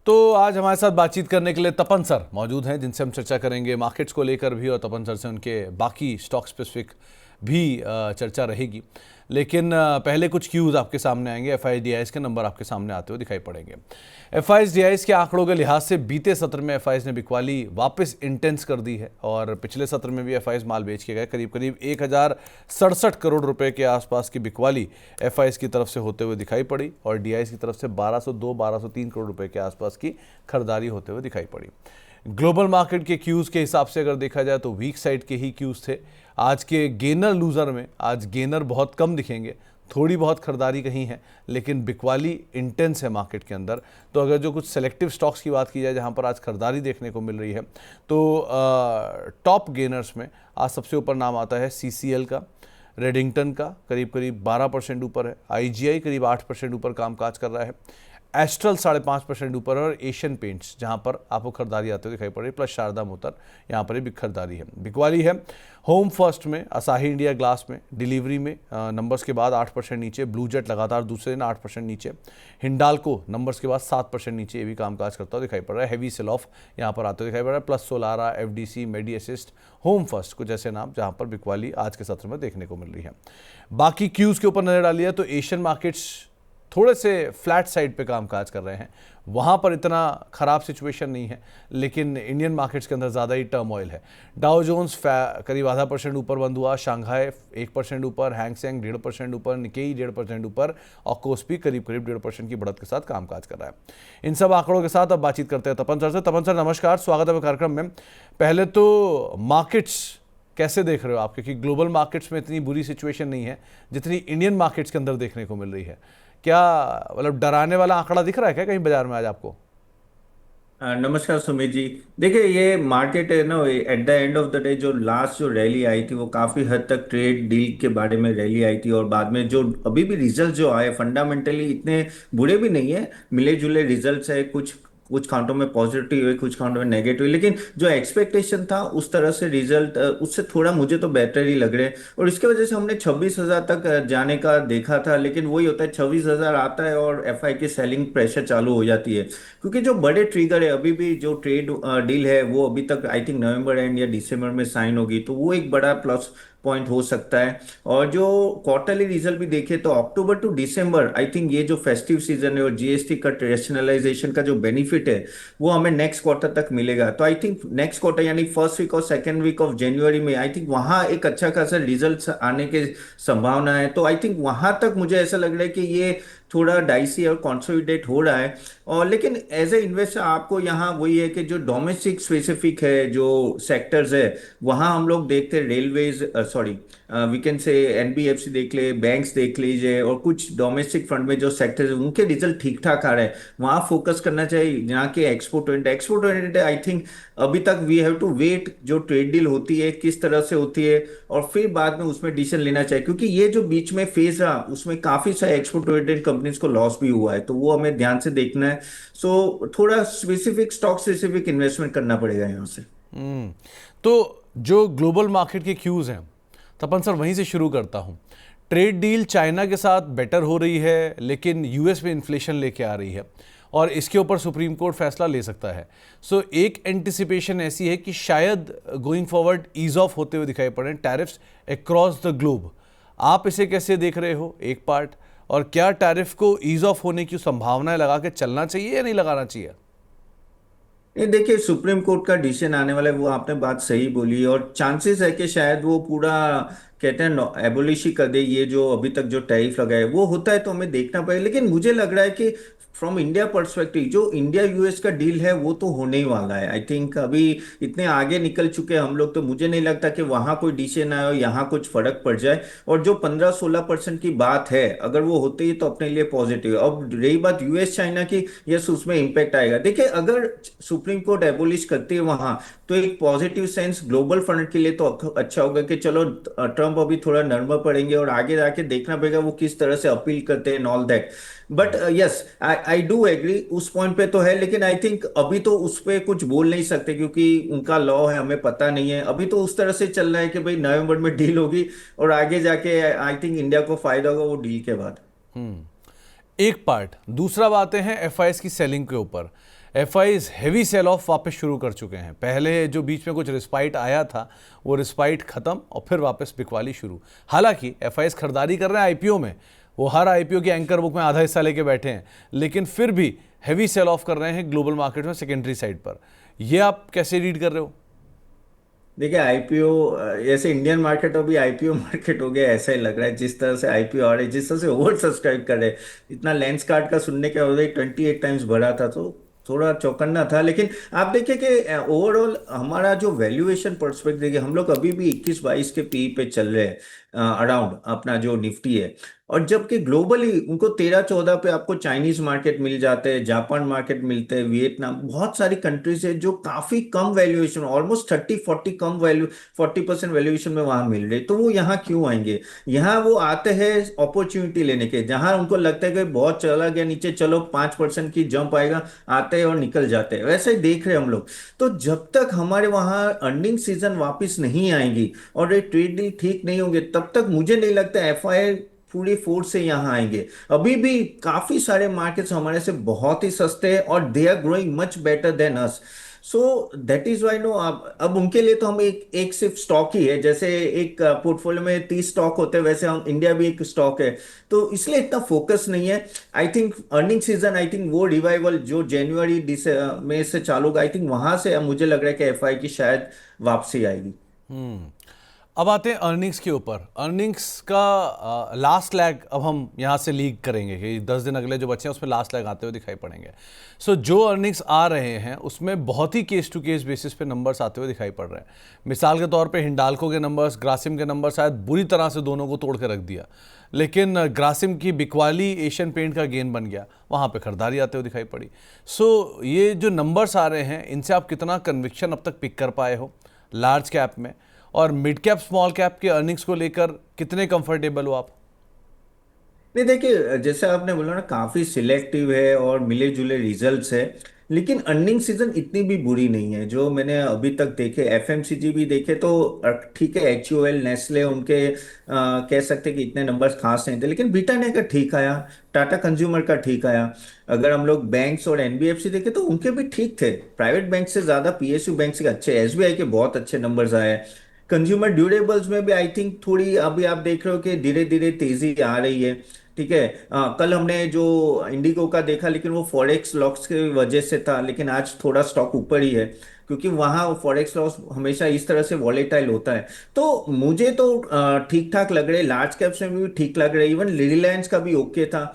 तो आज हमारे साथ बातचीत करने के लिए तपन सर मौजूद हैं, जिनसे हम चर्चा करेंगे मार्केट्स को लेकर भी, और तपन सर से उनके बाकी स्टॉक स्पेसिफिक भी चर्चा रहेगी। लेकिन पहले कुछ क्यूज़ आपके सामने आएंगे। एफआईआईज के नंबर आपके सामने आते हुए दिखाई पड़ेंगे। एफआईआईज के आंकड़ों के लिहाज से बीते सत्र में एफआईआईज ने बिकवाली वापस इंटेंस कर दी है, और पिछले सत्र में भी एफआईआईज माल बेच के गए। करीब करीब 1067 करोड़ रुपए के आसपास की बिकवाली एफआईआईज की तरफ से होते हुए दिखाई पड़ी, और डीआईज की तरफ से 1202-1203 करोड़ रुपए के आसपास की खरीदारी होते हुए दिखाई पड़ी। ग्लोबल मार्केट के क्यूज़ के हिसाब से अगर देखा जाए तो वीक साइड के ही क्यूज़ थे। आज के गेनर लूज़र में आज गेनर बहुत कम दिखेंगे, थोड़ी बहुत खरीदारी कहीं है, लेकिन बिकवाली इंटेंस है मार्केट के अंदर। तो अगर जो कुछ सेलेक्टिव स्टॉक्स की बात की जाए जहां पर आज खरीदारी देखने को मिल रही है, तो टॉप गेनर्स में आज सबसे ऊपर नाम आता है सीसीएल का, रेडिंगटन का करीब करीब 12% ऊपर है, आईजीआई करीब 8% ऊपर कामकाज कर रहा है, एस्ट्रल 5.5% ऊपर, और एशियन पेंट्स जहां पर आपको खरीदारी आते हुए दिखाई पड़ रही है, प्लस शारदा मोटर यहां पर भी खरीदारी है। बिकवाली है होम फर्स्ट में, असाही इंडिया ग्लास में, डिलीवरी में नंबर्स के बाद 8% नीचे, ब्लू जेट लगातार दूसरे दिन 8% नीचे, हिंडाल्को नंबर्स के बाद 7% नीचे, ये भी कामकाज करता हुआ दिखाई पड़ रहा है। हैवी सेल ऑफ यहाँ पर आते हुए दिखाई पड़ रहा है, प्लस सोलारा, एफडीसी, मेडी असिस्ट, होम फर्स्ट, कुछ ऐसे नाम जहाँ पर बिकवाली आज के सत्र में देखने को मिल रही है। बाकी क्यूज़ के ऊपर नजर डाली है तो एशियन मार्केट्स थोड़े से फ्लैट साइड पे कामकाज कर रहे हैं, वहाँ पर इतना ख़राब सिचुएशन नहीं है, लेकिन इंडियन मार्केट्स के अंदर ज़्यादा ही टर्मोइल है। डाउ जोन्स करीब 0.5% ऊपर बंद हुआ, शांघाई 1% ऊपर, हैंगसेंग 1.5% ऊपर, निकेई 1.5% ऊपर, और कोस्पी करीब करीब 1.5% की बढ़त के साथ कामकाज कर रहा है। इन सब आंकड़ों के साथ अब बातचीत करते हैं तपन सर से। तपन सर नमस्कार, स्वागत है कार्यक्रम में। पहले तो मार्केट्स कैसे देख रहे हो आप, क्योंकि ग्लोबल मार्केट्स में इतनी बुरी सिचुएशन नहीं है जितनी इंडियन मार्केट्स के अंदर देखने को मिल रही है। क्या मतलब डराने वाला आंकड़ा दिख रहा है क्या कहीं बाजार में आज आपको? नमस्कार सुमित जी। देखिए ये मार्केट है ना, at the end of the day जो लास्ट जो रैली आई थी वो काफी हद तक ट्रेड डील के बारे में रैली आई थी, और बाद में जो अभी भी रिजल्ट जो आए फंडामेंटली इतने बुरे भी नहीं है, मिले जुले रिजल्ट्स है। कुछ कुछ काउंटों में पॉजिटिव है, कुछ काउंटों में नेगेटिव, लेकिन जो एक्सपेक्टेशन था उस तरह से रिजल्ट उससे थोड़ा मुझे तो बेहतर ही लग रहे हैं। और इसके वजह से हमने 26,000 तक जाने का देखा था, लेकिन वही होता है 26,000 आता है और एफआई की सेलिंग प्रेशर चालू हो जाती है, क्योंकि जो बड़े ट्रिगर है अभी भी जो ट्रेड डील है वो अभी तक आई थिंक नवंबर एंड या दिसंबर में साइन होगी, तो वो एक बड़ा प्लस पॉइंट हो सकता है। और जो क्वार्टरली रिजल्ट भी देखे तो अक्टूबर टू दिसंबर आई थिंक ये जो फेस्टिव सीजन है और जीएसटी कट रेशनलाइजेशन का जो बेनिफिट है वो हमें नेक्स्ट क्वार्टर तक मिलेगा। तो आई थिंक नेक्स्ट क्वार्टर यानी फर्स्ट वीक और सेकेंड वीक ऑफ जनवरी में आई थिंक वहां एक अच्छा खासा रिजल्ट आने के संभावना है। तो आई थिंक वहां तक मुझे ऐसा लग रहा है कि ये थोड़ा डाइसी और कंसोलिडेट हो रहा है। और लेकिन एज ए इन्वेस्टर आपको यहाँ वही है कि जो डोमेस्टिक स्पेसिफिक है जो सेक्टर्स है वहाँ हम लोग देखते हैं railways, sorry we can say NBFC देख ले, बैंक्स देख लीजिए, और कुछ डोमेस्टिक फ्रंट में जो सेक्टर्स है उनके रिजल्ट ठीक ठाक आ रहे हैं, वहाँ फोकस करना चाहिए। जहाँ के एक्सपोर्ट ओरिएंटेड आई थिंक अभी तक वी हैव टू वेट जो ट्रेड डील होती है किस तरह से होती है, और फिर बाद में उसमें डिसीजन लेना चाहिए, क्योंकि ये जो बीच में फेज रहा उसमें काफी सारे एक्सपोर्ट ओरिएंटेड कंपनीज को लॉस भी हुआ है, तो वो हमें ध्यान से देखना है। सो थोड़ा स्पेसिफिक स्टॉक स्पेसिफिक इन्वेस्टमेंट करना पड़ेगा यहाँ से। तो जो ग्लोबल मार्केट के क्यूज़ हैं तपन सर, वहीं से शुरू करता हूं। ट्रेड डील चाइना के साथ बेटर हो रही है, लेकिन यूएस में इन्फ्लेशन लेके आ रही है, और इसके ऊपर सुप्रीम कोर्ट फैसला ले सकता है। सो एक एंटिसिपेशन ऐसी है कि शायद गोइंग फॉरवर्ड ईज ऑफ होते हुए दिखाई पड़े टैरिफ्स अक्रॉस द ग्लोब। आप इसे कैसे देख रहे हो, एक पार्ट, और क्या टैरिफ को ईज ऑफ होने की संभावनाएं लगा के चलना चाहिए या नहीं लगाना चाहिए? ये देखिए सुप्रीम कोर्ट का डिसीजन आने वाला है, वो आपने बात सही बोली, और चांसेस है कि शायद वो पूरा कहते हैं एबोलिश ही कर दे। ये जो अभी तक जो टैरिफ लगा है वो होता है तो हमें देखना पड़ेगा, लेकिन मुझे लग रहा है कि फ्रॉम इंडिया पर्सपेक्टिव जो इंडिया यूएस का डील है वो तो होने ही वाला है। आई थिंक अभी इतने आगे निकल चुके हैं हम लोग, तो मुझे नहीं लगता कि वहां कोई डिसीजन आए और यहाँ कुछ फर्क पड़ जाए। और जो 15-16% की बात है अगर वो होती है तो अपने लिए पॉजिटिव है। अब रही बात यूएस चाइना की, यस उसमें इंपैक्ट आएगा। देखिए अगर सुप्रीम कोर्ट एबोलिश करती है वहां तो एक पॉजिटिव सेंस ग्लोबल फ्रंट के लिए तो अच्छा होगा कि चलो ट्रम्प अभी थोड़ा नर्म पड़ेंगे, और आगे जाके देखना पड़ेगा वो किस तरह से अपील करते हैं, all that. But yes I do agree उस पॉइंट पे तो है, लेकिन आई थिंक अभी तो उस पे कुछ बोल नहीं सकते क्योंकि उनका लॉ है, हमें पता नहीं है। अभी तो उस तरह से चल रहा है कि भाई नवंबर में डील होगी और आगे जाके आई थिंक इंडिया को फायदा होगा वो डील के बाद। एक पार्ट। दूसरा बातें हैं एफआईएस की सेलिंग के ऊपर। एफआईज हैवी सेल ऑफ वापस शुरू कर चुके हैं। पहले जो बीच में कुछ रिस्पाइट आया था वो रिस्पाइट खत्म और फिर वापस बिकवाली शुरू। हालांकि एफआईज खरीदारी कर रहे हैं आईपीओ में, वो हर आईपीओ की एंकर बुक में आधा हिस्सा लेके बैठे हैं, लेकिन फिर भी हैवी सेल ऑफ कर रहे हैं ग्लोबल मार्केट में सेकेंडरी साइड पर। ये आप कैसे रीड कर रहे हो? देखिए आईपीओ, जैसे इंडियन मार्केट अभी आईपीओ मार्केट हो गया ऐसा ही लग रहा है। जिस तरह से आईपीओ आ रहे हैं, जिस तरह से ओवर सब्सक्राइब कर रहे हैं, इतना लेंस कार्ड का सुनने के बाद 28 टाइम्स बढ़ा था तो थोड़ा चौकन्ना था। लेकिन आप देखिए कि ओवरऑल हमारा जो वैल्यूएशन पर्सपेक्टिव देखिए, हम लोग अभी भी 21-22 के पी पे चल रहे हैं अराउंड अपना जो निफ्टी है। और जबकि ग्लोबली उनको 13-14 पे आपको चाइनीज मार्केट मिल जाते हैं, जापान मार्केट मिलते हैं, वियतनाम, बहुत सारी कंट्रीज है जो काफी कम वैल्यूएशन, ऑलमोस्ट 30-40 कम वैल्यू 40% वैल्यूएशन में वहां मिल रही। तो वो यहाँ क्यों आएंगे? यहाँ वो आते हैं अपॉर्चुनिटी लेने के, जहां उनको लगता है कि बहुत चला गया नीचे, चलो 5% की जंप आएगा, आते हैं और निकल जाते हैं। वैसे ही देख रहे हैं हम लोग। तो जब तक हमारे वहां अर्निंग सीजन वापस नहीं आएंगी और ये ट्रेड डील ठीक नहीं होंगे, तब तक मुझे नहीं लगता एफआई पूरी फोर्स से यहाँ आएंगे। अभी भी काफी सारे मार्केट्स हमारे से बहुत ही सस्ते हैं और they are growing much better than us. So that is why no, अब उनके लिए तो हम एक एक सिर्फ स्टॉक ही है। जैसे एक पोर्टफोलियो में 30 स्टॉक होते हैं, वैसे हम इंडिया भी एक स्टॉक है, तो इसलिए इतना फोकस नहीं है। I think earning season, I think वो रिवाइवल जो जनवरी में से चालू होगा, आई थिंक वहां से मुझे लग रहा है कि एफआई की शायद वापसी आएगी। अब आते हैं अर्निंग्स के ऊपर। अर्निंग्स का लास्ट लैग अब हम यहाँ से लीक करेंगे कि 10 दिन अगले जो बचे हैं उसमें लास्ट लैग आते हुए दिखाई पड़ेंगे। सो जो अर्निंग्स आ रहे हैं उसमें बहुत ही केस टू केस बेसिस पे नंबर्स आते हुए दिखाई पड़ रहे हैं। मिसाल के तौर पे हिंडाल्को के नंबर्स, ग्रासिम के नंबर शायद बुरी तरह से दोनों को तोड़ के रख दिया, लेकिन ग्रासिम की बिकवाली एशियन पेंट का गेन बन गया, वहाँ पे खरीदारी आते हुए दिखाई पड़ी। सो ये जो नंबर्स आ रहे हैं इनसे आप कितना कन्विक्शन अब तक पिक कर पाए हो लार्ज कैप में, और मिड कैप स्मॉल कैप के अर्निंग्स को लेकर कितने कंफर्टेबल हो आप? नहीं देखिए, जैसे आपने बोला ना, काफी सिलेक्टिव है और मिले जुले रिजल्ट्स है। लेकिन अर्निंग सीजन इतनी भी बुरी नहीं है जो मैंने अभी तक देखे। एफएमसीजी भी देखे तो ठीक है, एचयूएल, नेस्ले, उनके कह सकते हैं कि इतने नंबर्स खास नहीं थे। लेकिन ब्रिटानिया का ठीक आया, टाटा कंज्यूमर का ठीक आया। अगर हम लोग बैंक्स और एनबीएफसी देखे तो उनके भी ठीक थे। प्राइवेट बैंक से ज्यादा पीएसयू बैंक के अच्छे, एसबीआई के बहुत अच्छे नंबर्स आए। कंज्यूमर ड्यूरेबल्स में भी आई थिंक थोड़ी अभी आप देख रहे हो कि धीरे धीरे तेजी आ रही है। ठीक है, कल हमने जो इंडिगो का देखा, लेकिन वो फॉरेक्स लॉस की वजह से था, लेकिन आज थोड़ा स्टॉक ऊपर ही है, क्योंकि वहाँ फॉरेक्स लॉस हमेशा इस तरह से वॉलेटाइल होता है। तो मुझे तो ठीक ठाक लग रहे, लार्ज कैप्स में भी ठीक लग रहे, इवन रिलायंस का भी ओके था।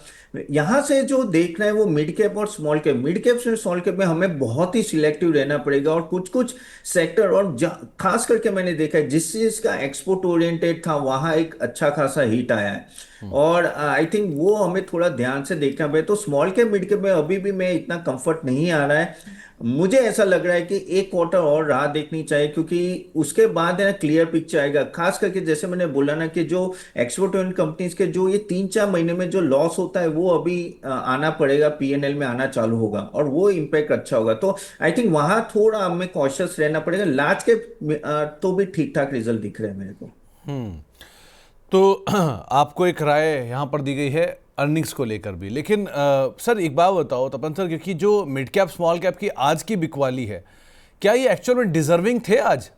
यहाँ से जो देखना है वो मिड कैप और स्मॉल कैप। मिड कैप में, स्मॉल कैप में हमें बहुत ही सिलेक्टिव रहना पड़ेगा, और कुछ कुछ सेक्टर, और खास करके मैंने देखा है जिस चीज का एक्सपोर्ट ओरिएंटेड था वहां एक अच्छा खासा हिट आया है। और आई थिंक वो हमें थोड़ा ध्यान से देखना पड़ेगा। तो स्मॉल कैप मिड कैप में अभी भी मैं इतना कंफर्ट नहीं आ रहा है। मुझे ऐसा लग रहा है कि एक क्वार्टर और राह देखनी चाहिए, क्योंकि उसके बाद है ना क्लियर पिक्चर आएगा। खास करके जैसे मैंने बोला ना कि जो एक्सपोर्ट ओरिएंटेड कंपनीज के जो ये 3-4 महीने में जो लॉस होता है वो अभी आना पड़ेगा, पीएनएल में आना चालू होगा, और वो इम्पैक्ट अच्छा होगा। तो आई थिंक वहां थोड़ा हमें कॉशियस रहना पड़ेगा। लार्ज के तो भी ठीक ठाक रिजल्ट दिख रहे हैं मेरे को। तो आपको एक राय यहाँ पर दी गई है अर्निंग्स को लेकर भी, लेकिन सर एक बात बताओ तपन सर, क्योंकि जो मिड कैप स्मॉल कैप की आज की बिकवाली है, क्या ये एक्चुअल में डिजर्विंग थे आज?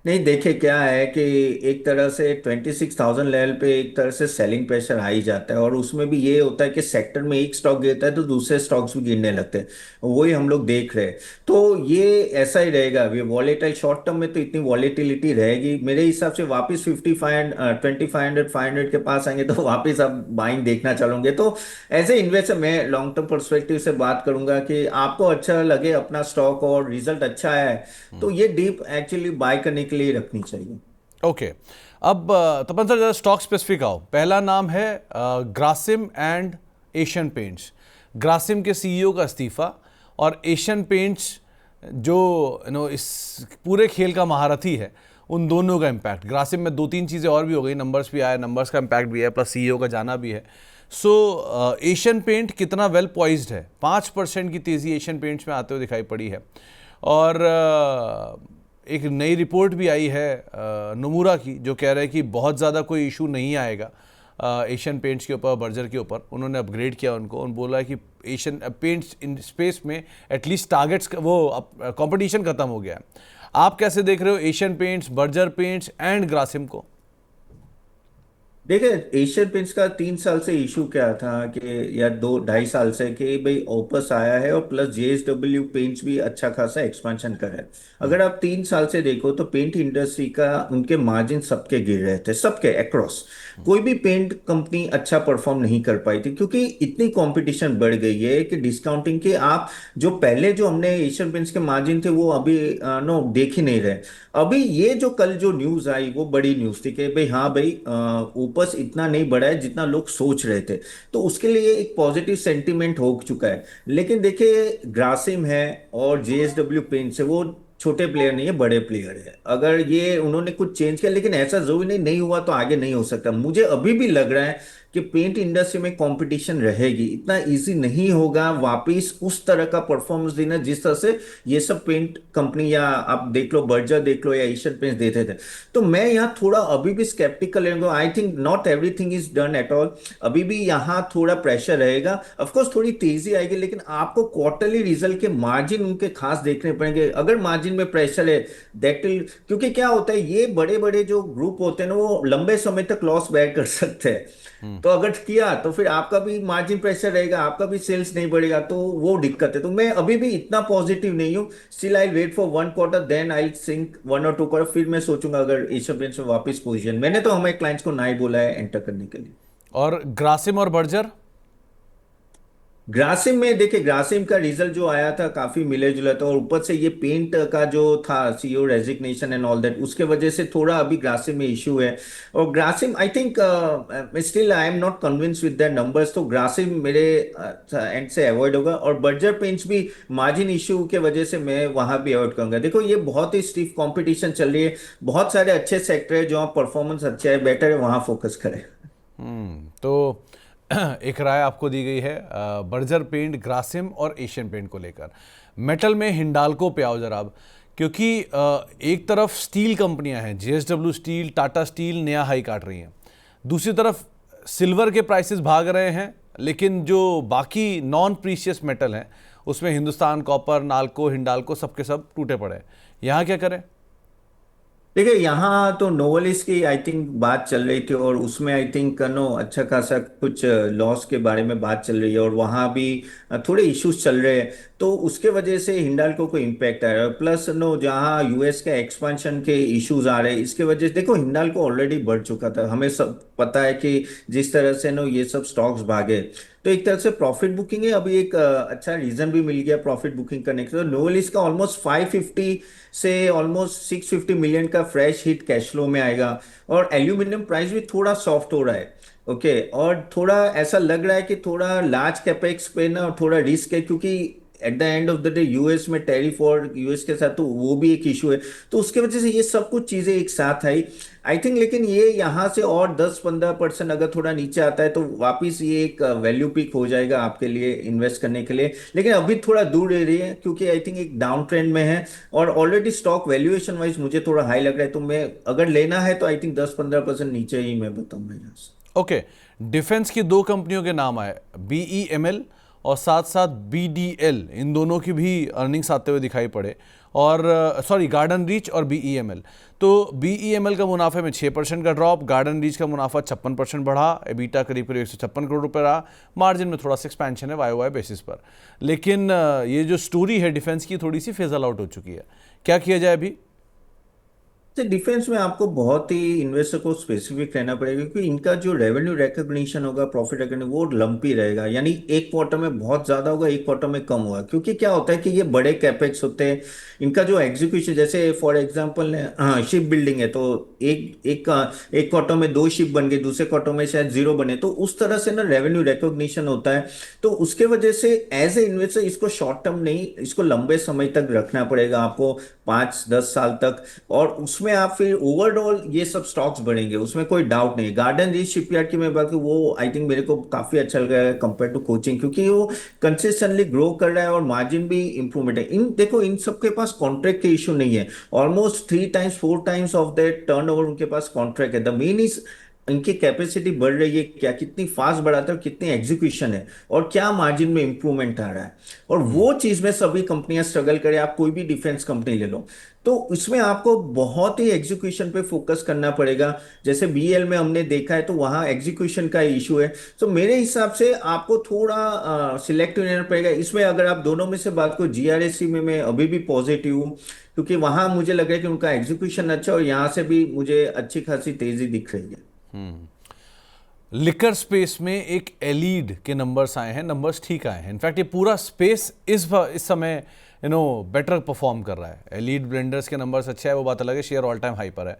नहीं, देखिए क्या है कि एक तरह से 26,000 लेवल पे एक तरह से सेलिंग प्रेशर आ ही जाता है, और उसमें भी ये होता है कि सेक्टर में एक स्टॉक गिरता है तो दूसरे स्टॉक्स भी गिरने लगते हैं। वही हम लोग देख रहे हैं। तो ये ऐसा ही रहेगा। ये वॉलेटाइल शॉर्ट टर्म में तो इतनी वॉलेटिलिटी रहेगी मेरे हिसाब से। वापस 55 2500 500 के पास आएंगे तो वापस आप बाइंग देखना चलोगे। तो एज ए इन्वेस्टर मैं लॉन्ग टर्म पर्सपेक्टिव से बात करूंगा कि आपको अच्छा लगे अपना स्टॉक और रिजल्ट अच्छा है तो ये डीप एक्चुअली बाय करने के लिए रखनी चाहिए। ओके, अब तपन सर जरा स्टॉक स्पेसिफिक आओ। पहला नाम है Grasim and Asian paints. Grasim के सीईओ का इस्तीफा, और एशियन पेंट्स जो इस पूरे खेल का महारथी है, उन दोनों का इम्पैक्ट। ग्रासिम में 2-3 चीज़ें और भी हो गई, नंबर्स भी आए, नंबर्स का इम्पैक्ट भी है, प्लस सीईओ का जाना भी है। सो एशियन पेंट कितना वेल पॉइज्ड है? 5% की तेज़ी एशियन पेंट्स में आते हुए दिखाई पड़ी है। और एक नई रिपोर्ट भी आई है नोमुरा की, जो कह रहा है कि बहुत ज़्यादा कोई इशू नहीं आएगा एशियन पेंट्स के ऊपर, बर्जर के ऊपर, उन्होंने अपग्रेड किया उनको, उन्होंने बोला कि एशियन पेंट्स इन स्पेस में एटलीस्ट टारगेट्स वो कंपटीशन खत्म हो गया है। आप कैसे देख रहे हो Asian paints, Berger paints and Grasim को? देखिए, एशियन पेंट्स का 3 साल से इशू क्या था कि, या 2 ढाई साल से, कि भाई ओपस आया है और प्लस जेएसडब्ल्यू पेंट्स भी अच्छा खासा एक्सपेंशन कर रहा है। अगर आप 3 साल से देखो तो पेंट इंडस्ट्री का उनके मार्जिन सबके गिर रहे थे, सबके अक्रॉस। कोई भी पेंट कंपनी अच्छा परफॉर्म नहीं कर पाई थी क्योंकि इतनी कंपटीशन बढ़ गई है कि डिस्काउंटिंग के आप जो पहले जो हमने एशियन पेंट्स के मार्जिन थे वो अभी नो देख ही नहीं रहे। अभी ये जो कल जो न्यूज आई वो बड़ी न्यूज थी कि भाई हाँ भाई, ऊपर इतना नहीं बढ़ा है जितना लोग सोच रहे थे। तो उसके लिए एक पॉजिटिव सेंटीमेंट हो चुका है। लेकिन देखिए, ग्रासिम है और जेएसडब्ल्यू पेंट्स है, वो छोटे प्लेयर नहीं है, बड़े प्लेयर है। अगर ये उन्होंने कुछ चेंज किया, लेकिन ऐसा जरूरी नहीं हुआ तो आगे नहीं हो सकता। मुझे अभी भी लग रहा है कि पेंट इंडस्ट्री में कंपटीशन रहेगी, इतना इजी नहीं होगा वापिस उस तरह का परफॉर्मेंस देना जिस तरह से ये सब पेंट कंपनी, या आप देख लो बर्जर देख लो या एशियन पेंट्स देते थे। तो मैं यहाँ थोड़ा अभी भी स्केप्टिकल रहूंगा। I think not everything is done at all. अभी भी यहाँ थोड़ा प्रेशर रहेगा, ऑफकोर्स थोड़ी तेजी आएगी, लेकिन आपको क्वार्टरली रिजल्ट के मार्जिन उनके खास देखने पड़ेंगे। अगर मार्जिन में प्रेशर है, दैट विल, क्योंकि क्या होता है, ये बड़े बड़े जो ग्रुप होते हैं ना, वो लंबे समय तक लॉस बैर कर सकते हैं। तो अगर किया तो फिर आपका भी मार्जिन प्रेशर रहेगा, आपका भी सेल्स नहीं बढ़ेगा, तो वो दिक्कत है। तो मैं अभी भी इतना पॉजिटिव नहीं हूँ। Still I wait for 1 quarter, then I think 1 और 2 क्वार्टर, फिर मैं सोचूंगा अगर एशियन पेंट्स में वापस पोजीशन। मैंने तो हमारे क्लाइंट्स को ना ही बोला है एंटर करने के लिए। और ग्रासिम और बर्जर? ग्रासिम में देखिए, ग्रासिम का रिजल्ट जो आया था काफी मिले जुला था, और ऊपर से ये पेंट का जो था CEO resignation and all that, उसके वजह से थोड़ा अभी ग्रासिम में इशू है। और Grasim I think, still I am not convince with the numbers, तो ग्रासिम मेरे एंड से अवॉइड होगा। और बर्जर पेंट्स भी मार्जिन इशू के वजह से मैं वहां भी अवॉइड करूंगा। देखो, ये बहुत ही स्टिफ कंपटीशन चल रही है, बहुत सारे अच्छे सेक्टर है जहाँ परफॉर्मेंस अच्छा है, बेटर है, वहां फोकस करें। तो एक राय आपको दी गई है बर्जर पेंट, ग्रासिम और एशियन पेंट को लेकर। मेटल में हिंडाल्को पे आओ जरा अब, क्योंकि एक तरफ स्टील कंपनियां हैं, जेएसडब्ल्यू स्टील, टाटा स्टील नया हाई काट रही हैं, दूसरी तरफ सिल्वर के प्राइसेस भाग रहे हैं, लेकिन जो बाकी नॉन प्रीशियस मेटल हैं उसमें हिंदुस्तान कॉपर, नाल्को, हिंडाल्को सबके सब टूटे पड़े हैं। यहाँ क्या करें? देखिए, यहाँ तो नोवेलिस की आई थिंक बात चल रही थी, और उसमें आई थिंक नो अच्छा खासा कुछ लॉस के बारे में बात चल रही है, और वहाँ भी थोड़े इश्यूज चल रहे हैं। तो उसके वजह से हिंडाल्को को इम्पैक्ट आ रहा है। प्लस नो, जहाँ यूएस के एक्सपेंशन के इश्यूज आ रहे हैं, इसके वजह से देखो हिंडाल्को ऑलरेडी बढ़ चुका था, हमें सब पता है कि जिस तरह से नो ये सब स्टॉक्स भागे। तो एक तरह से प्रॉफिट बुकिंग है, अभी एक अच्छा रीजन भी मिल गया प्रॉफिट बुकिंग करने के लिए। तो नोवेलिस का ऑलमोस्ट 550 से ऑलमोस्ट 650 मिलियन का फ्रेश हिट कैश फ्लो में आएगा। और एल्यूमिनियम प्राइस भी थोड़ा सॉफ्ट हो रहा है। ओके, और थोड़ा ऐसा लग रहा है कि थोड़ा लार्ज कैपेक्स पे ना थोड़ा रिस्क है, क्योंकि at the end of the day US में टैरिफ और यूएस के साथ तो वो भी एक इशू है। तो उसके वजह से ये सब कुछ चीजें एक साथ आई, आई थिंक। लेकिन ये यहाँ से और 10-15% अगर थोड़ा नीचे आता है तो वापिस ये एक वैल्यू पिक हो जाएगा आपके लिए इन्वेस्ट करने के लिए। लेकिन अभी थोड़ा दूर रह रही है, क्योंकि आई थिंक एक डाउन ट्रेंड में है, और ऑलरेडी स्टॉक वैल्यूएशन वाइज मुझे थोड़ा हाई लग रहा है। तो मैं अगर लेना है तो आई थिंक 10-15% नीचे ही मैं बताऊंगा यहाँ से। ओके, डिफेंस की दो कंपनियों के नाम आए, बीईएमएल और साथ साथ बीडीएल, इन दोनों की भी अर्निंग्स आते हुए दिखाई पड़े। और सॉरी, गार्डन रीच और बीईएमएल। तो बीईएमएल का मुनाफे में 6% का ड्रॉप, गार्डन रीच का मुनाफा 56% बढ़ा, एबिटा करीब करीब 156 करोड़ रुपये रहा, मार्जिन में थोड़ा सा एक्सपेंशन है वाई बेसिस पर। लेकिन ये जो स्टोरी है डिफेंस की, थोड़ी सी फेजल आउट हो चुकी है। क्या किया जाए अभी? डिफेंस में आपको बहुत ही इन्वेस्टर को स्पेसिफिक रहना पड़ेगा, क्योंकि इनका जो रेवेन्यू रिकॉग्निशन होगा, प्रॉफिट रिकॉग्निशन, वो लंपी रहेगा। यानी एक क्वार्टर में बहुत ज्यादा होगा, एक क्वार्टर में कम होगा। क्योंकि क्या होता है कि ये बड़े कैपेक्स होते हैं, इनका जो एग्जीक्यूशन, जैसे फॉर एग्जांपल शिप बिल्डिंग है, तो एक क्वार्टर में 2 शिप बन गई, दूसरे क्वार्टर में शायद 0 बने, तो उस तरह से ना रेवेन्यू रिकॉग्निशन होता है। तो उसके वजह से एज ए इन्वेस्टर इसको शॉर्ट टर्म नहीं, इसको लंबे समय तक रखना पड़ेगा आपको, 5-10 साल तक। और उसमें आप फिर ओवरऑल ये सब स्टॉक्स बढ़ेंगे, उसमें कोई डाउट नहीं। गार्डन रीच शिपयार्ड की मैं बात करूं, वो आई थिंक मेरे को काफी अच्छा लगा है कंपेयर टू कोचिंग, क्योंकि वो कंसिस्टेंटली ग्रो कर रहा है और मार्जिन भी इंप्रूवमेंट है। इन देखो, इन सबके पास कॉन्ट्रैक्ट के इशू नहीं है, almost 3 times 4 times of that turnover उनके पास कॉन्ट्रैक्ट है। द मेन इज इनकी कैपेसिटी बढ़ रही है क्या, कितनी फास्ट बढ़ाते हैं और कितनी एग्जीक्यूशन है और क्या मार्जिन में इंप्रूवमेंट आ रहा है। और वो चीज में सभी कंपनियां स्ट्रगल करें, आप कोई भी डिफेंस कंपनी ले लो, तो इसमें आपको बहुत ही एग्जीक्यूशन पे फोकस करना पड़ेगा। जैसे बीएल में हमने देखा है तो वहाँ एग्जीक्यूशन का इशू है। तो मेरे हिसाब से आपको थोड़ा सिलेक्टिव रहना पड़ेगा इसमें। अगर आप दोनों में से बात करो, जीआरएससी में मैं अभी भी पॉजिटिव हूँ, क्योंकि वहां मुझे लग रहा है कि उनका एग्जीक्यूशन अच्छा और यहाँ से भी मुझे अच्छी खासी तेजी दिख रही है। लिकर स्पेस में एक एलीड के नंबर्स आए हैं, नंबर्स ठीक आए हैं। इनफैक्ट ये पूरा स्पेस इस समय बेटर परफॉर्म कर रहा है। एलीड ब्लेंडर्स के नंबर्स अच्छे हैं, वो बात अलग है, शेयर ऑल टाइम हाई पर है।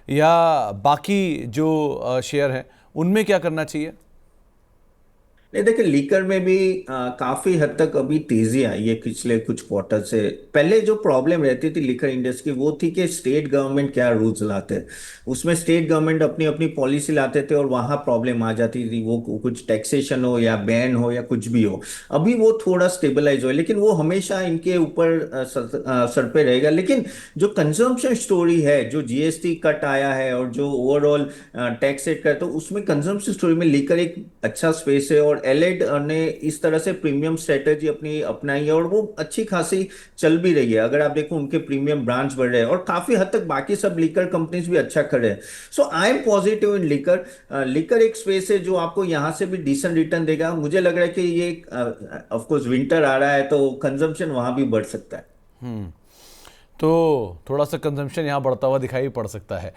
या बाकी जो शेयर हैं उनमें क्या करना चाहिए? नहीं देखिए, लीकर में भी काफी हद तक अभी तेजी आई है पिछले कुछ क्वार्टर से। पहले जो प्रॉब्लम रहती थी लीकर इंडस्ट्री की वो थी कि स्टेट गवर्नमेंट क्या रूल्स लाते हैं, उसमें स्टेट गवर्नमेंट अपनी अपनी पॉलिसी लाते थे और वहां प्रॉब्लम आ जाती थी, वो कुछ टैक्सेशन हो या बैन हो या कुछ भी हो। अभी वो थोड़ा स्टेबलाइज हो, लेकिन वो हमेशा इनके ऊपर सर पे रहेगा। लेकिन जो कंजम्पशन स्टोरी है, जो जीएसटी कट आया है और जो ओवरऑल टैक्स रेट का है, तो उसमें कंजम्पशन स्टोरी में लीकर एक अच्छा स्पेस है। और एलेड ने इस तरह से प्रीमियम स्ट्रेटेजी अपनी अपनाई है और वो अच्छी खासी चल भी रही है। अगर आप देखो उनके प्रीमियम ब्रांड्स बढ़ रहे हैं और काफी हद तक बाकी सब लीकर कंपनीज भी अच्छा कर रहे हैं। So I am positive in liquor. Liquor एक स्पेस है जो आपको यहाँ से भी डिसेंट रिटर्न देगा। मुझे लग रहा है कि ये ऑफ कोर्स विंटर आ रहा है तो कंजम्पशन वहां भी बढ़ सकता है। तो थोड़ा सा कंजम्पशन यहाँ बढ़ता हुआ दिखाई पड़ सकता है।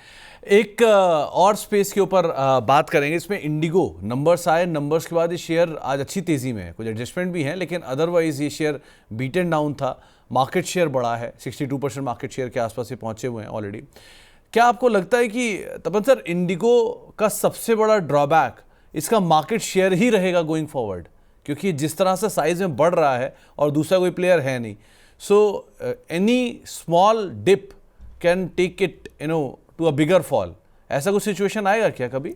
एक और स्पेस के ऊपर बात करेंगे। इसमें इंडिगो नंबर्स आए, नंबर्स के बाद ये शेयर आज अच्छी तेज़ी में है, कुछ एडजस्टमेंट भी हैं, लेकिन अदरवाइज ये शेयर बीटन डाउन था। मार्केट शेयर बढ़ा है, 62% मार्केट शेयर के आसपास ये पहुंचे हुए हैं ऑलरेडी। क्या आपको लगता है कि तपन सर, इंडिगो का सबसे बड़ा ड्रॉबैक इसका मार्केट शेयर ही रहेगा गोइंग फॉरवर्ड? क्योंकि जिस तरह से साइज में बढ़ रहा है और दूसरा कोई प्लेयर है नहीं, so any small dip can take it to a bigger fall. ऐसा कुछ सिचुएशन आएगा क्या कभी?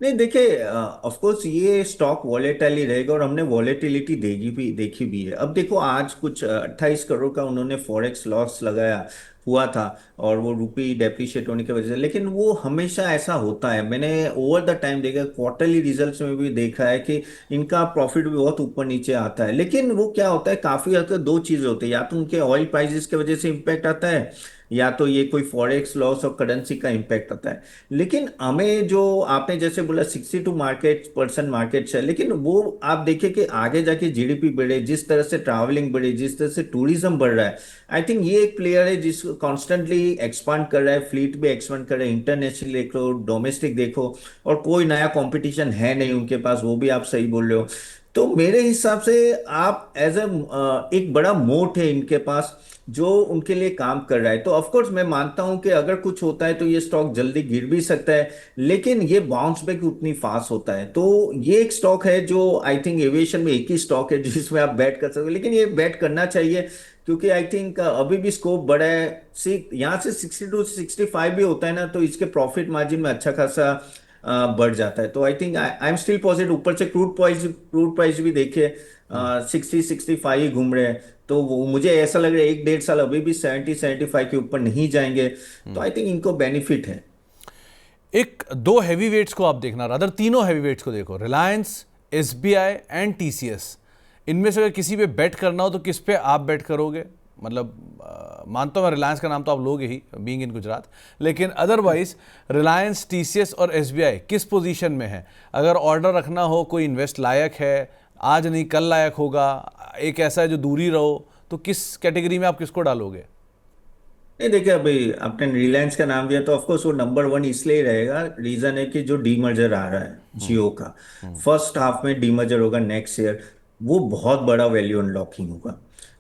नहीं देखिए, ऑफ कोर्स ये स्टॉक वॉलेटाइल ही रहेगा और हमने वॉलेटिलिटी देखी भी है। अब देखो आज कुछ 28 करोड़ का उन्होंने फॉरेक्स लॉस लगाया हुआ था और वो रुपी डेप्रिशिएट होने की वजह से, लेकिन वो हमेशा ऐसा होता है। मैंने ओवर द टाइम देखा, क्वार्टरली रिजल्ट्स में भी देखा है कि इनका प्रॉफिट भी बहुत ऊपर नीचे आता है। लेकिन वो क्या होता है, काफी हद तक दो चीजें होती है, या तो उनके ऑयल प्राइसेस की वजह से इम्पैक्ट आता है या तो ये कोई फॉरेक्स लॉस और करेंसी का इम्पैक्ट आता है। लेकिन हमें जो आपने जैसे बोला 62% मार्केट है, लेकिन वो आप देखिए कि आगे जाके जीडीपी बढ़े, जिस तरह से ट्रैवलिंग बढ़े, जिस तरह से टूरिज्म बढ़ रहा है, आई थिंक ये एक प्लेयर है जिसको कॉन्स्टेंटली एक्सपांड कर रहा है, फ्लीट भी एक्सपांड कर रहा है। इंटरनेशनल देखो, डोमेस्टिक देखो, और कोई नया कंपटीशन है नहीं उनके पास, वो भी आप सही बोल रहे हो। तो मेरे हिसाब से आप एज एक बड़ा मोट है इनके पास जो उनके लिए काम कर रहा है। तो ऑफ कोर्स मैं मानता हूं कि अगर कुछ होता है तो ये स्टॉक जल्दी गिर भी सकता है, लेकिन ये बाउंस बैक उतनी फास्ट होता है। तो ये एक स्टॉक है जो आई थिंक एविएशन में एक ही स्टॉक है जिसमें आप बैट कर सकते हो, लेकिन ये बैट करना चाहिए क्योंकि आई थिंक अभी भी स्कोप बड़ा है। यहाँ से 62 65 भी होता है ना, तो इसके प्रॉफिट मार्जिन में अच्छा खासा बढ़ जाता है। तो I think I am still positive. ऊपर से क्रूड प्राइस भी देखिए 60 65 ही घूम रहे हैं। तो वो मुझे ऐसा लग रहा है 1 1.5 साल अभी भी 70 75 के ऊपर नहीं जाएंगे। तो आई थिंक इनको बेनिफिट है। एक दो हैवी वेट्स को आप देखना, रादर तीनों हैवी वेट्स को देखो, रिलायंस, एसबीआई एंड टीसीएस। इनमें से अगर किसी पे बेट करना हो तो किस पे आप बेट करोगे? मतलब मानता हूँ मैं रिलायंस का नाम तो आप लोगे ही, बीइंग इन गुजरात, लेकिन अदरवाइज रिलायंस, टीसीएस और एसबीआई किस पोजीशन में है? अगर ऑर्डर रखना हो, कोई इन्वेस्ट लायक है, आज नहीं कल लायक होगा, एक ऐसा है जो दूरी रहो, तो किस कैटेगरी में आप किसको डालोगे? नहीं देखिए, अभी आपने रिलायंस का नाम दिया तो ऑफकोर्स वो नंबर वन इसलिए रहेगा, रीजन है कि जो डीमर्जर आ रहा है जियो का, फर्स्ट हाफ में डीमर्जर होगा नेक्स्ट ईयर, वो बहुत बड़ा वैल्यू अनलॉकिंग होगा।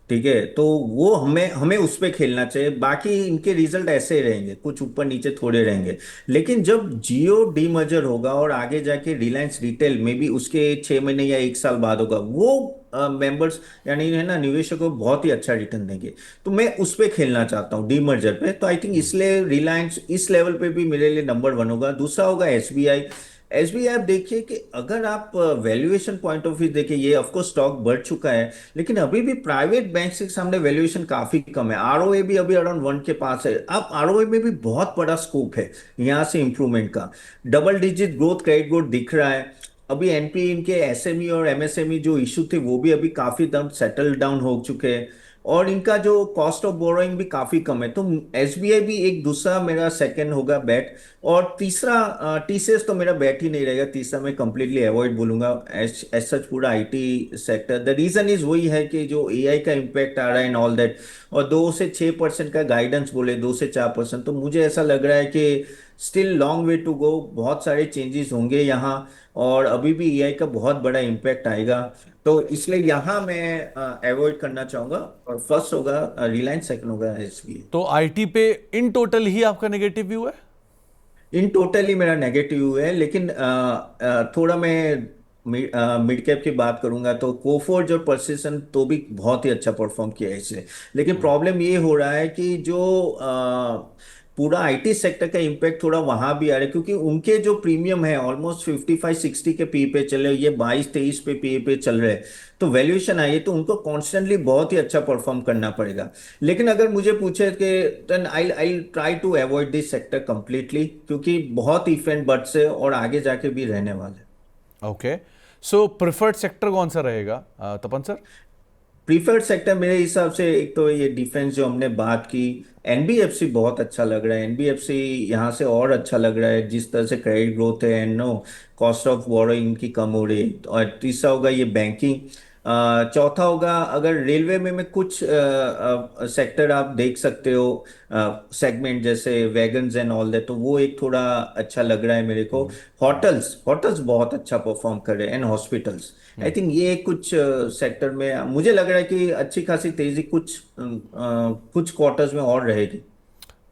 ठीक है, तो वो हमें हमें उस पे खेलना चाहिए। बाकी इनके रिजल्ट ऐसे ही रहेंगे, कुछ ऊपर नीचे थोड़े रहेंगे। लेकिन जब जियो डीमर्जर होगा और आगे जाके रिलायंस रिटेल में भी उसके 6 महीने या 1 साल बाद होगा, वो मेंबर्स यानी है ना निवेशकों को बहुत ही अच्छा रिटर्न देंगे। तो मैं उस पे खेलना चाहता हूँ डीमर्जर पे। तो आई थिंक इसलिए रिलायंस इस लेवल पे भी मेरे लिए नंबर वन होगा। दूसरा होगा एसबीआई। एसबीआई आप देखिए कि अगर आप वैल्यूएशन पॉइंट ऑफ व्यू देखिए, ये ऑफ कोर्स स्टॉक बढ़ चुका है, लेकिन अभी भी प्राइवेट बैंक के सामने वैल्यूएशन काफी कम है। आरओए भी अभी अराउंड 1 के पास है। अब आरओए में भी बहुत बड़ा स्कोप है यहाँ से इंप्रूवमेंट का। Double digit growth, credit growth दिख रहा है। अभी एनपी इनके एसएमई और एमएसएमई जो इशू थे वो भी अभी काफी दम सेटल डाउन हो चुके हैं। और इनका जो कॉस्ट ऑफ बोरोइंग भी काफी कम है। तो एसबीआई भी एक दूसरा मेरा सेकंड होगा बेट। और तीसरा टीसीएस तो मेरा बैट ही नहीं रहेगा। तीसरा मैं कंप्लीटली अवॉइड बोलूंगा एज सच पूरा IT sector. The reason is वही है कि जो एआई का इम्पैक्ट आ रहा है एंड ऑल दैट। और 2 से 6% का गाइडेंस बोले, 2 से 4%, तो मुझे ऐसा लग रहा है कि still long way to go. बहुत सारे चेंजेस होंगे यहाँ, और अभी भी एआई का बहुत बड़ा इम्पैक्ट आएगा। तो इसलिए यहाँ मैं अवॉइड करना चाहूंगा। और फर्स्ट होगा रिलायंस, सेकंड होगा एसबीआई। तो आईटी पे इन टोटल ही आपका नेगेटिव व्यू है? इन टोटली मेरा नेगेटिव है, लेकिन थोड़ा मैं मिड कैप की बात करूंगा तो कोफोर्ज और परसिस्टेंट तो भी बहुत ही अच्छा परफॉर्म किया है इससे। लेकिन प्रॉब्लम ये हो रहा है कि जो पूरा आईटी सेक्टर का इम्पैक्ट थोड़ा वहां भी आ रहा है, क्योंकि उनके जो प्रीमियम है ऑलमोस्ट 55-60 के पी पे चल रहे, ये 22-23 पे पी पे चल रहे हैं। तो वैल्यूएशन आई है, तो उनको कॉन्स्टेंटली बहुत ही अच्छा परफॉर्म करना पड़ेगा। लेकिन अगर मुझे पूछे कि then I I try to avoid this sector completely, क्योंकि बहुत इफेंट बर्ड्स है और आगे जाके भी रहने वाले। ओके, सो प्रिफर्ड सेक्टर कौन सा रहेगा तपन सर? प्रीफर्ड सेक्टर मेरे हिसाब से एक तो ये डिफेंस जो हमने बात की। एनबीएफसी बहुत अच्छा लग रहा है। एनबीएफसी यहाँ से और अच्छा लग रहा है, जिस तरह से क्रेडिट ग्रोथ है and no cost of borrowing की कम हो रही है। और तीसरा होगा ये बैंकिंग। चौथा होगा, अगर रेलवे में कुछ सेक्टर आप देख सकते हो, सेगमेंट जैसे वैगन्स एंड ऑल दैट, तो वो एक थोड़ा अच्छा लग रहा है मेरे को। होटल्स होटल्स बहुत अच्छा परफॉर्म कर रहे हैं, एंड हॉस्पिटल्स। आई थिंक ये कुछ सेक्टर में मुझे लग रहा है कि अच्छी खासी तेजी कुछ क्वार्टर्स में और रहेगी।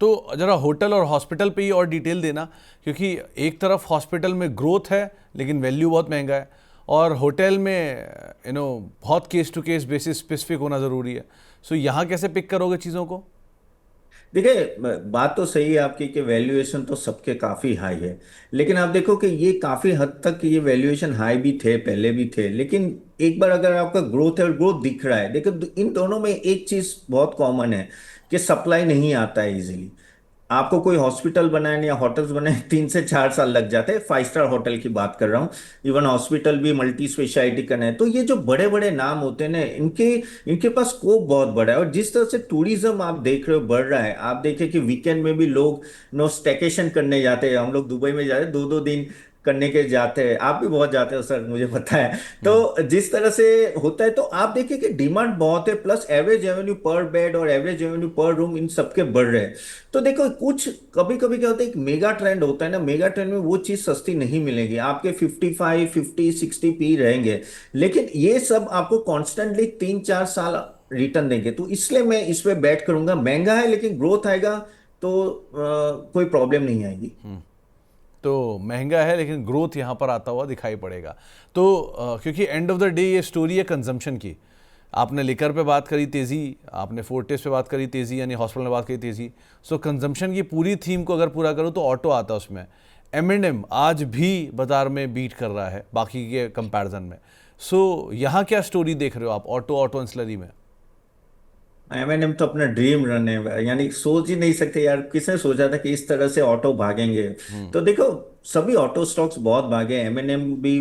तो जरा होटल और हॉस्पिटल पे ही और डिटेल देना, क्योंकि एक तरफ हॉस्पिटल में ग्रोथ है लेकिन वैल्यू बहुत महंगा है, और होटल में बहुत case to case basis specific होना ज़रूरी है। सो यहाँ कैसे पिक करोगे चीज़ों को? देखिए, बात तो सही है आपकी कि वैल्यूएशन तो सबके काफी हाई है। लेकिन आप देखो कि ये काफी हद तक ये वैल्यूएशन हाई भी थे, पहले भी थे। लेकिन एक बार अगर आपका ग्रोथ है और ग्रोथ दिख रहा है, देखो इन दोनों में एक चीज बहुत कॉमन है कि सप्लाई नहीं आता है इजीली। आपको कोई हॉस्पिटल बनाए या होटल्स बनाए 3 से 4 साल लग जाते हैं। 5 स्टार होटल की बात कर रहा हूँ। इवन हॉस्पिटल भी मल्टी स्पेशलिटी का है। तो ये जो बड़े बड़े नाम होते हैं ना, इनके इनके पास स्कोप बहुत बड़ा है। और जिस तरह से टूरिज्म आप देख रहे हो बढ़ रहा है, आप देखें कि वीकेंड में भी लोग नो स्टेकेशन करने जाते हैं। हम लोग दुबई में जाते हैं, 2-2 दिन करने के जाते हैं। आप भी बहुत जाते हो सर, मुझे पता है। तो जिस तरह से होता है, तो आप देखिए कि डिमांड बहुत है, प्लस एवरेज रेवेन्यू पर बेड और एवरेज रेवेन्यू पर रूम इन सबके बढ़ रहे हैं। तो देखो, कुछ कभी कभी क्या होता है, एक मेगा ट्रेंड होता है ना, मेगा ट्रेंड में वो चीज सस्ती नहीं मिलेगी। आपके 55, 50, 60 पी रहेंगे। लेकिन ये सब आपको कॉन्स्टेंटली 3-4 साल रिटर्न देंगे। तो इसलिए मैं इस पे बैट करूंगा। महंगा है लेकिन ग्रोथ आएगा, तो कोई प्रॉब्लम नहीं आएगी। तो महंगा है लेकिन ग्रोथ यहाँ पर आता हुआ दिखाई पड़ेगा। तो क्योंकि एंड ऑफ द डे ये स्टोरी है कंजम्पशन की। आपने लिकर पे बात करी तेज़ी, आपने फोर्टिस पे बात करी तेज़ी, यानी हॉस्पिटल में बात करी तेज़ी। सो कंजम्पशन की पूरी थीम को अगर पूरा करूँ तो ऑटो आता है उसमें। M&M आज भी बाजार में बीट कर रहा है बाकी के कंपैरिजन में। सो यहाँ क्या स्टोरी देख रहे हो आप ऑटो ऑटो एंसिलरी में? एमएनएम तो अपना ड्रीम रन है, यानी सोच ही नहीं सकते यार, किसने सोचा था कि इस तरह से ऑटो भागेंगे। तो देखो, सभी ऑटो स्टॉक्स बहुत भागे, एमएनएम भी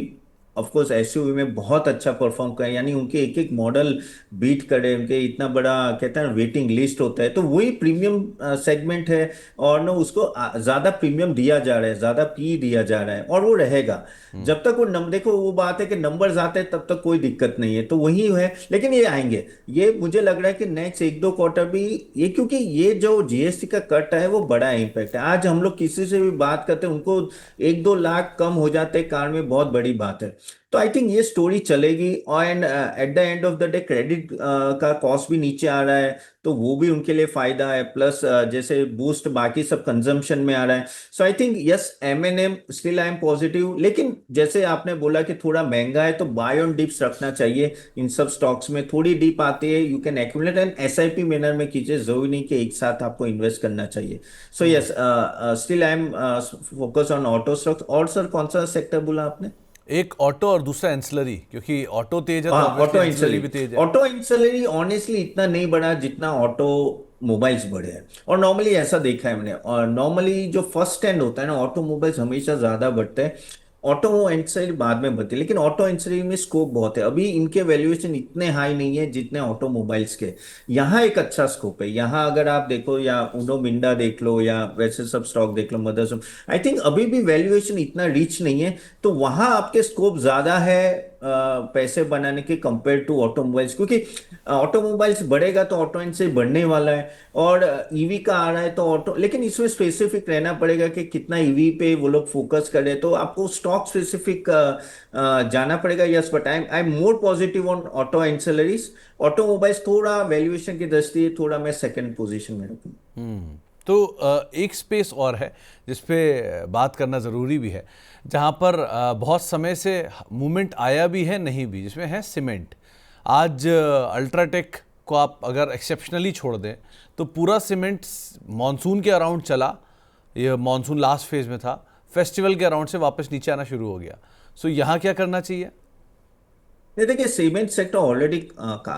ऑफ कोर्स एसयूवी में बहुत अच्छा परफॉर्म करे, यानी उनके एक एक मॉडल बीट करे। उनके इतना बड़ा कहते हैं वेटिंग लिस्ट होता है, तो वही प्रीमियम सेगमेंट है। और ना उसको ज्यादा प्रीमियम दिया जा रहा है, ज्यादा पी दिया जा रहा है, और वो रहेगा जब तक वो नंबर। देखो, वो बात है कि नंबर्स आते हैं तब तक कोई दिक्कत नहीं है, तो वही है। लेकिन ये आएंगे, ये मुझे लग रहा है कि नेक्स्ट 1-2 क्वार्टर भी ये, क्योंकि ये जो जीएसटी का कट है वो बड़ा इम्पैक्ट है। आज हम लोग किसी से भी बात करते हैं, उनको 1-2 लाख कम हो जाते हैं कार में, बहुत बड़ी बात है। तो आई थिंक ये स्टोरी चलेगी। And at the end of the day credit का कॉस्ट भी नीचे आ रहा है, तो वो भी उनके लिए फायदा है। प्लस जैसे बूस्ट बाकी सब कंजम्पशन में आ रहा है। So I think yes, M&M still I am positive, लेकिन जैसे आपने बोला कि थोड़ा महंगा है तो बाय ऑन डिप्स रखना चाहिए। इन सब स्टॉक्स में थोड़ी डिप आती है, you can accumulate and SIP manner में कीजिए, जरूरी नहीं कि एक साथ आपको इन्वेस्ट करना चाहिए। So yes, still I M focus on auto stocks. और सर कौन सा सेक्टर बोला आपने? एक ऑटो और दूसरा एंसिलरी, क्योंकि ऑटो तेज है तो हाँ, ऑब्वियसली ऑटो एंसिलरी इंसली भी तेज है। ऑटो इंसलरी ऑनेस्टली इतना नहीं बढ़ा जितना ऑटो मोबाइल्स बढ़े हैं। और नॉर्मली ऐसा देखा है मैंने, और नॉर्मली जो फर्स्ट हैंड होता है ना, ऑटोमोबाइल्स हमेशा ज्यादा बढ़ते हैं। ऑटो इंसली बाद में बढ़ती है, लेकिन ऑटो इंसली में स्कोप बहुत है। अभी इनके वैल्यूएशन इतने हाई नहीं है जितने ऑटोमोबाइल्स के। यहाँ एक अच्छा स्कोप है। यहाँ अगर आप देखो, या उनो मिंडा देख लो, या वैसे सब स्टॉक देख लो, मदरसम, आई थिंक अभी भी वैल्यूएशन इतना रिच नहीं है। तो वहां आपके स्कोप ज्यादा है पैसे बनाने के कंपेयर टू ऑटोमोबाइल्स, क्योंकि ऑटोमोबाइल्स बढ़ेगा तो ऑटो से बढ़ने वाला है। और EV का आ रहा है तो ऑटो, लेकिन इसमें स्पेसिफिक रहना पड़ेगा कि कितना EV पे वो लोग फोकस करें। तो आपको स्टॉक स्पेसिफिक जाना पड़ेगा। Yes, but I am more positive on auto ancillaries. Automobiles थोड़ा वैल्यूएशन की दृष्टि थोड़ा मैं सेकंड पोजीशन में रखूँ। तो एक स्पेस और है जिस पे बात करना ज़रूरी भी है, जहाँ पर बहुत समय से मूवमेंट आया भी है नहीं भी, जिसमें है सीमेंट। आज अल्ट्राटेक को आप अगर एक्सेप्शनली छोड़ दें तो पूरा सीमेंट मॉनसून के अराउंड चला। ये मॉनसून लास्ट फेज में था, फेस्टिवल के अराउंड से वापस नीचे आना शुरू हो गया। सो यहाँ क्या करना चाहिए? नहीं, देखिए सीमेंट सेक्टर ऑलरेडी,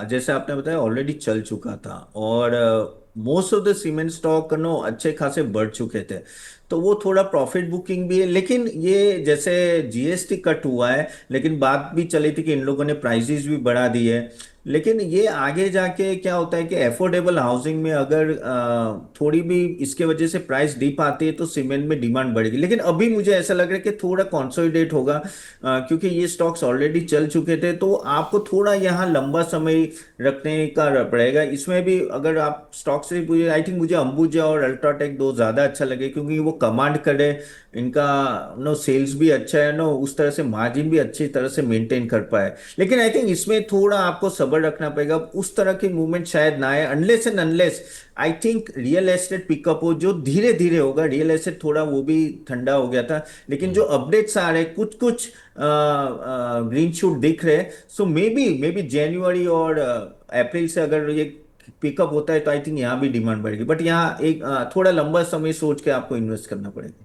जैसे आपने बताया, ऑलरेडी चल चुका था। और most of the cement stock no अच्छे खासे बढ़ चुके थे। तो वो थोड़ा प्रॉफिट बुकिंग भी है। लेकिन ये जैसे GST कट हुआ है, लेकिन बात भी चली थी कि इन लोगों ने प्राइसेस भी बढ़ा दी है। लेकिन ये आगे जाके क्या होता है कि एफोर्डेबल हाउसिंग में अगर थोड़ी भी इसके वजह से प्राइस डिप आती है तो सीमेंट में डिमांड बढ़ेगी। लेकिन अभी मुझे ऐसा लग रहा है कि थोड़ा कंसोलिडेट होगा, क्योंकि ये स्टॉक्स ऑलरेडी चल चुके थे। तो आपको थोड़ा यहाँ लंबा समय रखने का पड़ेगा। इसमें भी अगर आप स्टॉक से पूछे, आई थिंक मुझे अंबुजा और अल्ट्राटेक दो ज्यादा अच्छा लगे, क्योंकि वो कमांड करे, इनका नो सेल्स भी अच्छा है, नो उस तरह से मार्जिन भी अच्छी तरह से मेंटेन कर पाए। लेकिन आई थिंक इसमें थोड़ा आपको सब्र रखना पड़ेगा। उस तरह की मूवमेंट शायद ना आए unless and unless I think real estate pickup हो, जो धीरे धीरे होगा। रियल एस्टेट थोड़ा वो भी ठंडा हो गया था, लेकिन जो अपडेट्स आ रहे हैं, कुछ कुछ ग्रीन शूट दिख रहे हैं। सो मे बी जनवरी और अप्रैल से अगर ये पिकअप होता है तो आई थिंक यहाँ भी डिमांड बढ़ेगी। बट यहाँ एक थोड़ा लंबा समय सोच के आपको इन्वेस्ट करना पड़ेगा।